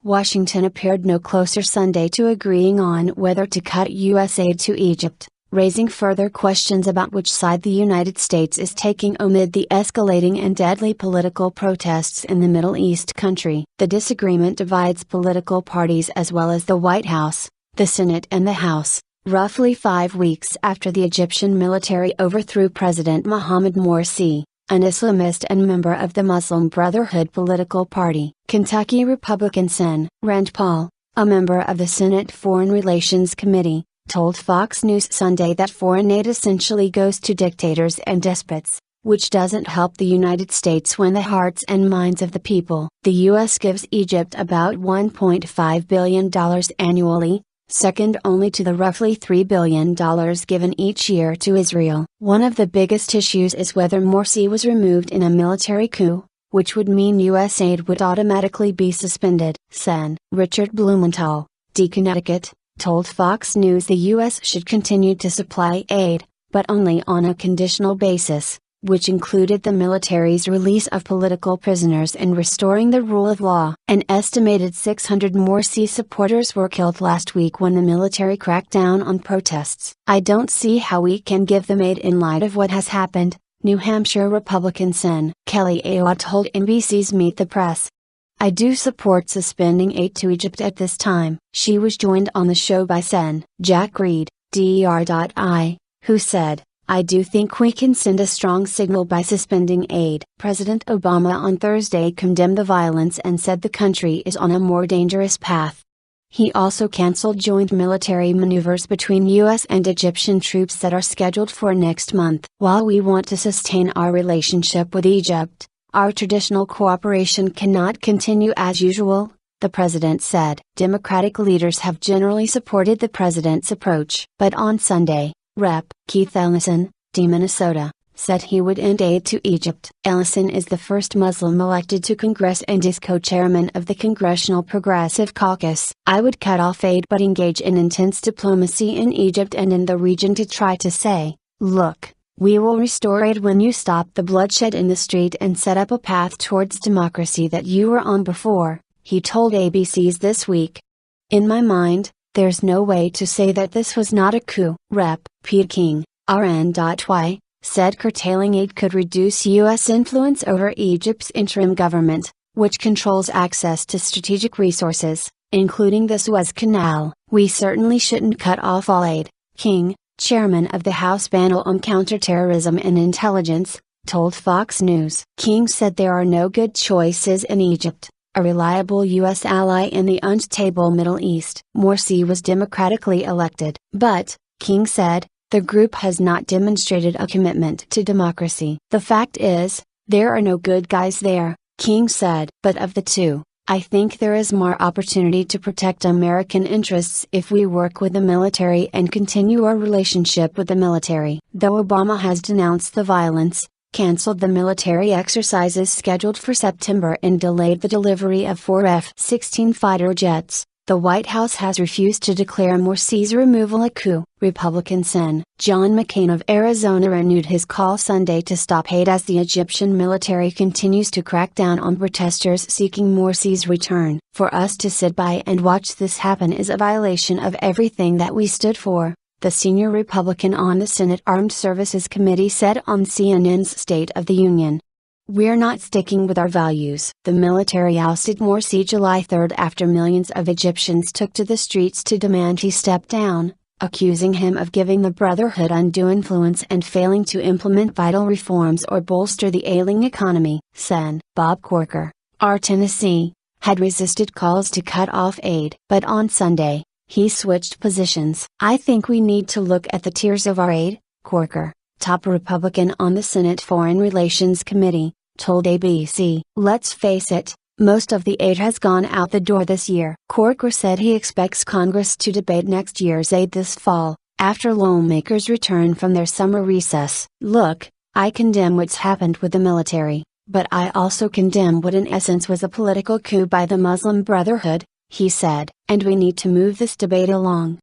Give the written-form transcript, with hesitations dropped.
Washington appeared no closer Sunday to agreeing on whether to cut U.S. aid to Egypt, raising further questions about which side the United States is taking amid the escalating and deadly political protests in the Middle East country. The disagreement divides political parties as well as the White House, the Senate and the House, roughly 5 weeks after the Egyptian military overthrew President Mohammed Morsi, an Islamist and member of the Muslim Brotherhood political party. Kentucky Republican Sen. Rand Paul, a member of the Senate Foreign Relations Committee, told Fox News Sunday that foreign aid essentially goes to dictators and despots, which doesn't help the United States win the hearts and minds of the people. The U.S. gives Egypt about $1.5 billion annually, second only to the roughly $3 billion given each year to Israel. One of the biggest issues is whether Morsi was removed in a military coup, which would mean U.S. aid would automatically be suspended. Sen. Richard Blumenthal, D. Connecticut, told Fox News the U.S. should continue to supply aid, but only on a conditional basis, which included the military's release of political prisoners and restoring the rule of law. An estimated 600 Morsi supporters were killed last week when the military cracked down on protests. I don't see how we can give them aid in light of what has happened, New Hampshire Republican Sen. Kelly Ayotte told NBC's Meet the Press. I do support suspending aid to Egypt at this time. She was joined on the show by Sen. Jack Reed, DER.I, who said, I do think we can send a strong signal by suspending aid. President Obama on Thursday condemned the violence and said the country is on a more dangerous path. He also canceled joint military maneuvers between U.S. and Egyptian troops that are scheduled for next month. While we want to sustain our relationship with Egypt, our traditional cooperation cannot continue as usual, the president said. Democratic leaders have generally supported the president's approach. But on Sunday, Rep. Keith Ellison, D. Minnesota, said he would end aid to Egypt. Ellison is the first Muslim elected to Congress and is co-chairman of the Congressional Progressive Caucus. I would cut off aid but engage in intense diplomacy in Egypt and in the region to try to say, look, we will restore aid when you stop the bloodshed in the street and set up a path towards democracy that you were on before, he told ABC's This Week. In my mind, there's no way to say that this was not a coup. Rep. Pete King, RN.Y, said curtailing aid could reduce U.S. influence over Egypt's interim government, which controls access to strategic resources, including the Suez Canal. We certainly shouldn't cut off all aid, King, chairman of the House Panel on Counterterrorism and Intelligence, told Fox News. King said there are no good choices in Egypt, a reliable U.S. ally in the unstable Middle East. Morsi was democratically elected. But, King said, the group has not demonstrated a commitment to democracy. The fact is, there are no good guys there, King said. But of the two, I think there is more opportunity to protect American interests if we work with the military and continue our relationship with the military. Though Obama has denounced the violence, canceled the military exercises scheduled for September and delayed the delivery of 4 F-16 fighter jets, the White House has refused to declare Morsi's removal a coup. Republican Sen. John McCain of Arizona renewed his call Sunday to stop aid as the Egyptian military continues to crack down on protesters seeking Morsi's return. For us to sit by and watch this happen is a violation of everything that we stood for, the senior Republican on the Senate Armed Services Committee said on CNN's State of the Union. We're not sticking with our values. The military ousted Morsi July 3 after millions of Egyptians took to the streets to demand he step down, accusing him of giving the Brotherhood undue influence and failing to implement vital reforms or bolster the ailing economy. Sen. Bob Corker, R. Tennessee, had resisted calls to cut off aid. But on Sunday, he switched positions. I think we need to look at the tiers of our aid, Corker, top Republican on the Senate Foreign Relations Committee, told ABC. Let's face it, most of the aid has gone out the door this year. Corker said he expects Congress to debate next year's aid this fall, after lawmakers return from their summer recess. Look, I condemn what's happened with the military, but I also condemn what in essence was a political coup by the Muslim Brotherhood, he said. And we need to move this debate along.